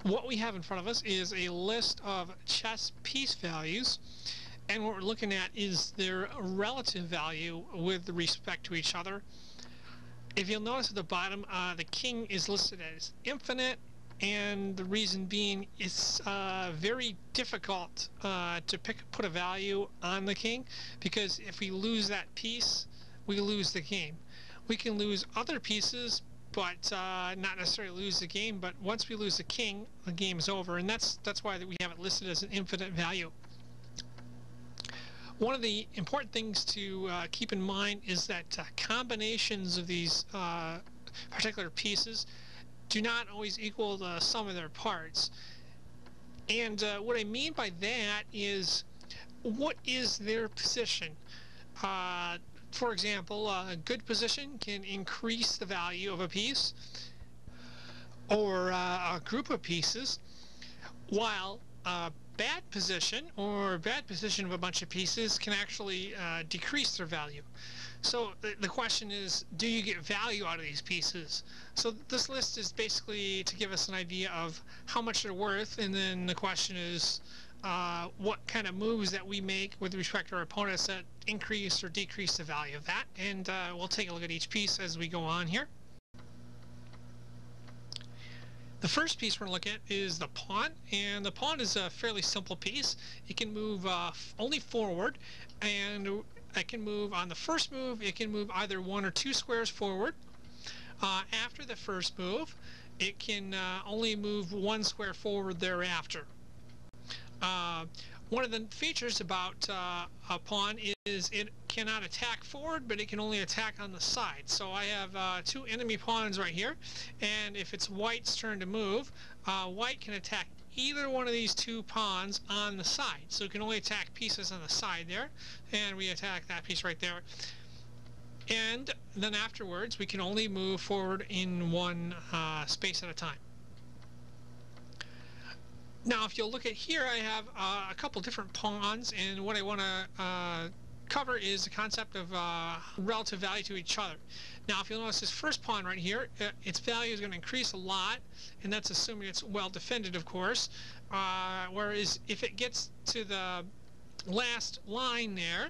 what we have in front of us is a list of chess piece values, and what we're looking at is their relative value with respect to each other. If you'll notice at the bottom, the king is listed as infinite, and the reason being it's very difficult to put a value on the king, because if we lose that piece, we lose the game. We can lose other pieces, but not necessarily lose the game. But once we lose the king, the game is over, and that's why we have it listed as an infinite value. One of the important things to keep in mind is that combinations of these particular pieces do not always equal the sum of their parts. And what I mean by that is, what is their position? For example, a good position can increase the value of a piece or a group of pieces, while a bad position or bad position of a bunch of pieces can actually decrease their value. So the question is, do you get value out of these pieces? So this list is basically to give us an idea of how much they're worth, and then the question is what kind of moves that we make with respect to our opponents that increase or decrease the value of that. And we'll take a look at each piece as we go on here. The first piece we're going to look at is the pawn, and the pawn is a fairly simple piece. It can move only forward, and it can move on the first move. It can move either 1 or 2 squares forward. After the first move, it can only move 1 square forward thereafter. One of the features about a pawn is it cannot attack forward, but it can only attack on the side. So I have 2 enemy pawns right here, and if it's white's turn to move, white can attack either one of these 2 pawns on the side. So it can only attack pieces on the side there, and we attack that piece right there. And then afterwards, we can only move forward in one space at a time. Now, if you'll look at here, I have a couple different pawns, and what I want to cover is the concept of relative value to each other. Now, if you'll notice this first pawn right here, its value is going to increase a lot, and that's assuming it's well defended, of course. Whereas if it gets to the last line there,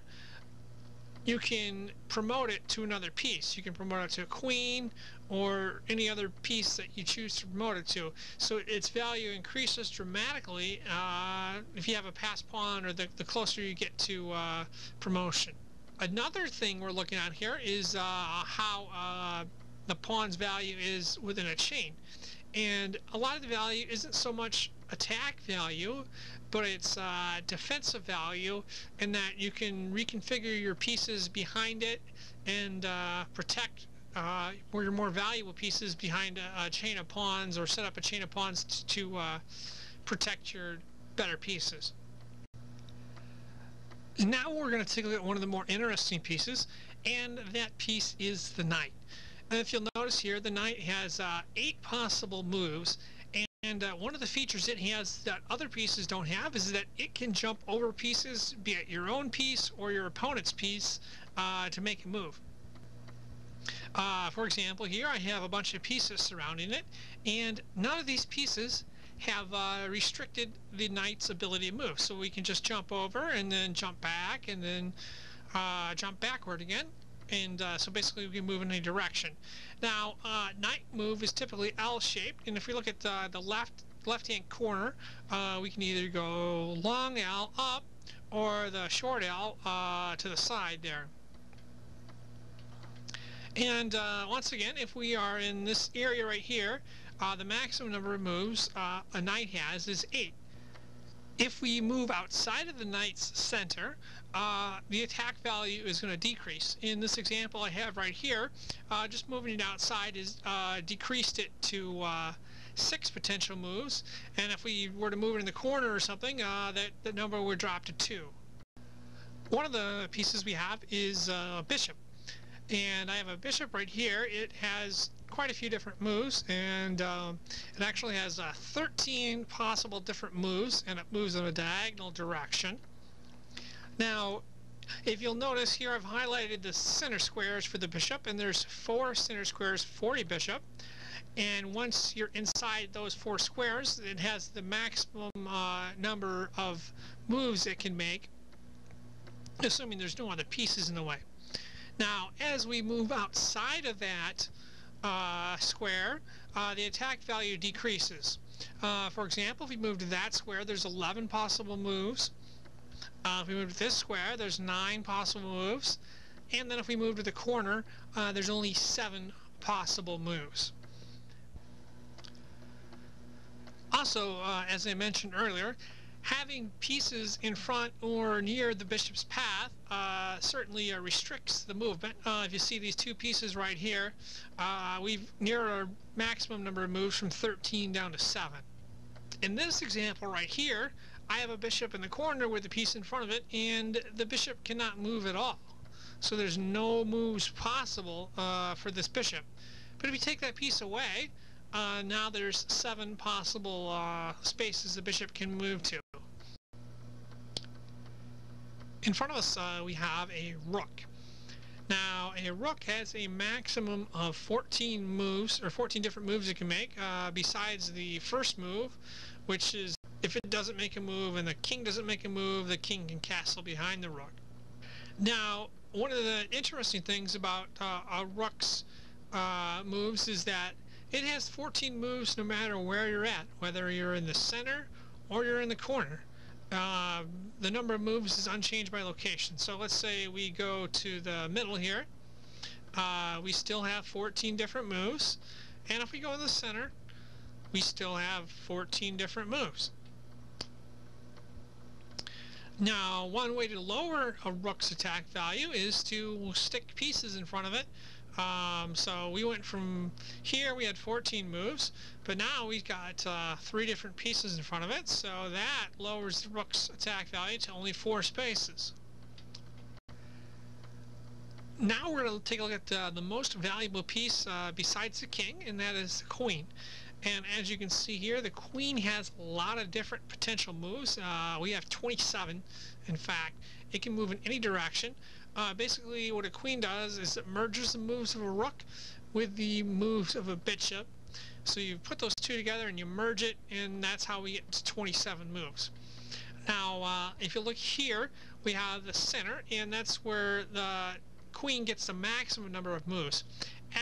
you can promote it to another piece. You can promote it to a queen or any other piece that you choose to promote it to. So its value increases dramatically if you have a passed pawn, or the closer you get to promotion. Another thing we're looking at here is how the pawn's value is within a chain. And a lot of the value isn't so much attack value, but it's defensive value, in that you can reconfigure your pieces behind it and protect your more valuable pieces behind a chain of pawns, or set up a chain of pawns to protect your better pieces. Now we're going to take a look at one of the more interesting pieces, and that piece is the knight. And if you'll notice here, the knight has 8 possible moves, and one of the features it has that other pieces don't have is that it can jump over pieces, be it your own piece or your opponent's piece, to make a move. For example, here I have a bunch of pieces surrounding it, and none of these pieces have restricted the knight's ability to move. So we can just jump over and then jump back and then jump backward again. And so basically we can move in any direction. Now, knight move is typically L-shaped, and if we look at the left-hand corner, we can either go long L up or the short L to the side there. And once again, if we are in this area right here, the maximum number of moves a knight has is 8. If we move outside of the knight's center, the attack value is going to decrease. In this example I have right here, just moving it outside is decreased it to 6 potential moves, and if we were to move it in the corner or something, that number would drop to 2. One of the pieces we have is a bishop, and I have a bishop right here. It has quite a few different moves, and it actually has 13 possible different moves, and it moves in a diagonal direction. Now, if you'll notice here, I've highlighted the center squares for the bishop, and there's 4 center squares for a bishop, And once you're inside those 4 squares, it has the maximum number of moves it can make, assuming there's no other pieces in the way. Now, as we move outside of that square, the attack value decreases. For example, if we move to that square, there's 11 possible moves. If we move to this square, there's 9 possible moves. And then if we move to the corner, there's only 7 possible moves. Also, as I mentioned earlier, having pieces in front or near the bishop's path certainly restricts the movement. If you see these 2 pieces right here, we've neared our maximum number of moves from 13 down to 7. In this example right here, I have a bishop in the corner with a piece in front of it, and the bishop cannot move at all. So there's no moves possible for this bishop. But if you take that piece away, now there's 7 possible spaces the bishop can move to. In front of us we have a rook. Now a rook has a maximum of 14 moves, or 14 different moves it can make, besides the first move, which is if it doesn't make a move and the king doesn't make a move, the king can castle behind the rook. Now, one of the interesting things about a rook's moves is that it has 14 moves no matter where you're at, whether you're in the center or you're in the corner. The number of moves is unchanged by location. So let's say we go to the middle here. We still have 14 different moves. And if we go in the center, we still have 14 different moves. Now, one way to lower a rook's attack value is to stick pieces in front of it. So we went from here, we had 14 moves, but now we've got 3 different pieces in front of it, so that lowers the rook's attack value to only 4 spaces. Now we're going to take a look at the most valuable piece besides the king, and that is the queen. And as you can see here, the queen has a lot of different potential moves. We have 27, in fact. It can move in any direction. Basically, what a queen does is it merges the moves of a rook with the moves of a bishop. So you put those 2 together and you merge it, and that's how we get to 27 moves. Now, if you look here, we have the center, and that's where the queen gets the maximum number of moves.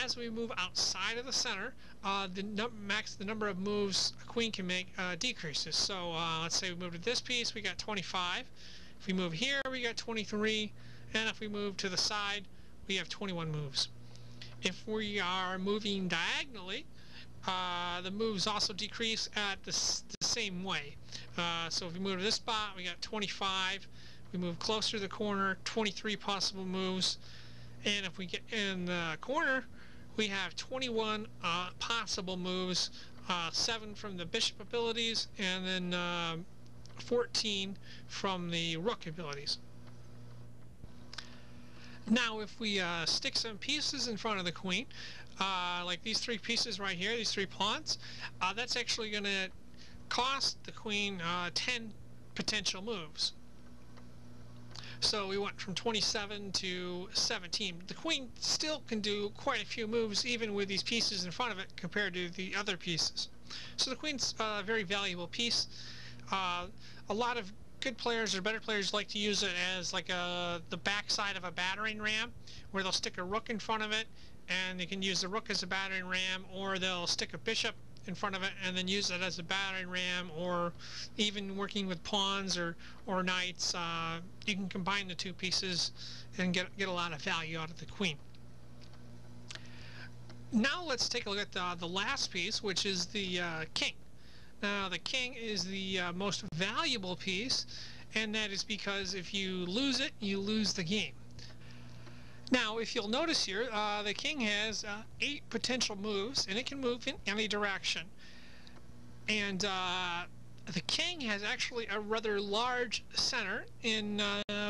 As we move outside of the center, the number of moves a queen can make decreases. So let's say we move to this piece, we got 25. If we move here, we got 23. And if we move to the side, we have 21 moves. If we are moving diagonally, the moves also decrease at the same way. So if we move to this spot, we got 25. We move closer to the corner, 23 possible moves. And if we get in the corner, we have 21 possible moves, 7 from the bishop abilities, and then 14 from the rook abilities. Now, if we stick some pieces in front of the queen, like these 3 pieces right here, these 3 pawns, that's actually going to cost the queen 10 potential moves. So we went from 27 to 17. The queen still can do quite a few moves even with these pieces in front of it compared to the other pieces. So the queen's a very valuable piece. A lot of good players or better players like to use it as like the backside of a battering ram, where they'll stick a rook in front of it and they can use the rook as a battering ram, or they'll stick a bishop in front of it and then use it as a battering ram, or even working with pawns or knights. You can combine the 2 pieces and get a lot of value out of the queen. Now let's take a look at the last piece, which is the king. Now the king is the most valuable piece, and that is because if you lose it, you lose the game. Now, if you'll notice here, the king has 8 potential moves, and it can move in any direction. And the king has actually a rather large center in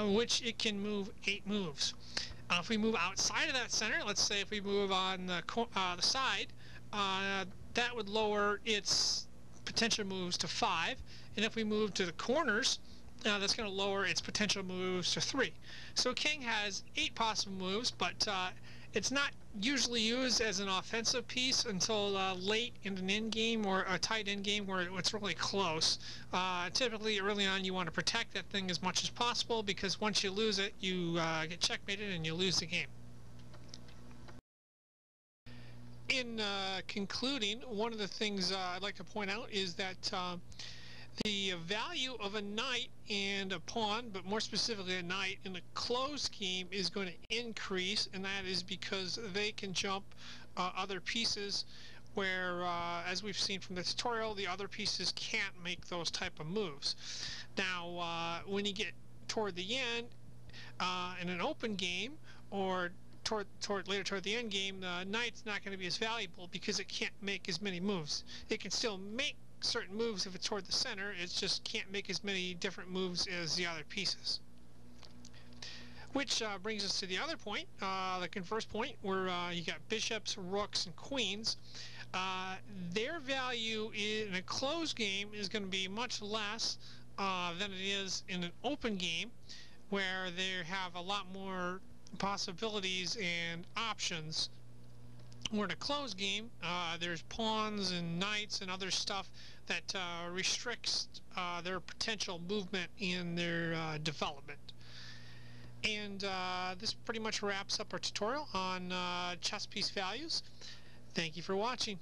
which it can move 8 moves. If we move outside of that center, let's say if we move on the side, that would lower its potential moves to 5. And if we move to the corners, that's going to lower its potential moves to 3. So king has 8 possible moves, but It's not usually used as an offensive piece until late in an end game or a tight end game where it's really close. Typically, early on, you want to protect that thing as much as possible because once you lose it, you get checkmated and you lose the game. In concluding, one of the things I'd like to point out is that the value of a knight and a pawn, but more specifically a knight in a closed game, is going to increase, and that is because they can jump other pieces where, as we've seen from the tutorial, the other pieces can't make those type of moves. Now, when you get toward the end, in an open game, or later toward the end game, the knight's not going to be as valuable because it can't make as many moves. It can still make certain moves if it's toward the center, it just can't make as many different moves as the other pieces. Which brings us to the other point, the converse point, where you got bishops, rooks, and queens. Their value in a closed game is going to be much less than it is in an open game, where they have a lot more possibilities and options. Where in a closed game, there's pawns and knights and other stuff that restricts their potential movement in their development. And this pretty much wraps up our tutorial on chess piece values. Thank you for watching.